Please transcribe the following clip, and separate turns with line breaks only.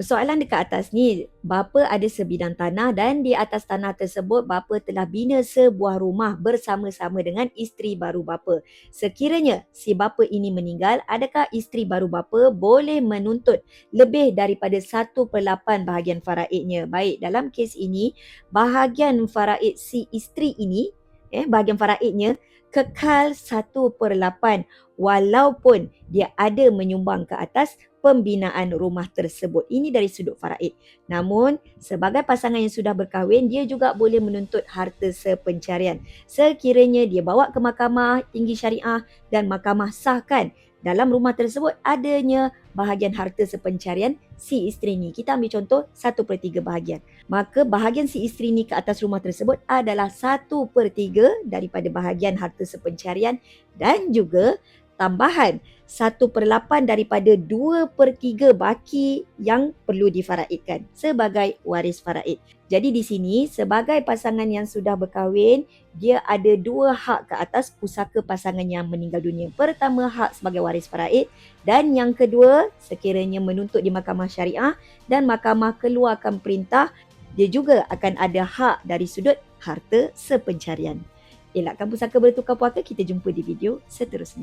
Persoalan dekat atas ni, bapa ada sebidang tanah dan di atas tanah tersebut bapa telah bina sebuah rumah bersama-sama dengan isteri baru bapa. Sekiranya si bapa ini meninggal, adakah isteri baru bapa boleh menuntut lebih daripada 1/8 bahagian faraidnya? Baik, dalam kes ini, bahagian faraid si isteri ini, bahagian faraidnya kekal 1/8 walaupun dia ada menyumbang ke atas pembinaan rumah tersebut. Ini dari sudut faraid. Namun, sebagai pasangan yang sudah berkahwin, dia juga boleh menuntut harta sepencarian. Sekiranya dia bawa ke mahkamah tinggi syariah dan mahkamah sahkan dalam rumah tersebut adanya bahagian harta sepencarian si isteri ni. Kita ambil contoh 1/3 bahagian. Maka bahagian si isteri ni ke atas rumah tersebut adalah 1/3 daripada bahagian harta sepencarian dan juga tambahan 1/8 daripada 2/3 baki yang perlu difaraidkan sebagai waris faraid. Jadi di sini sebagai pasangan yang sudah berkahwin, dia ada dua hak ke atas pusaka pasangan yang meninggal dunia. Pertama, hak sebagai waris faraid dan yang kedua, sekiranya menuntut di mahkamah syariah dan mahkamah keluarkan perintah, dia juga akan ada hak dari sudut harta sepencarian. Elakkan pusaka bertukar puaka, kita jumpa di video seterusnya.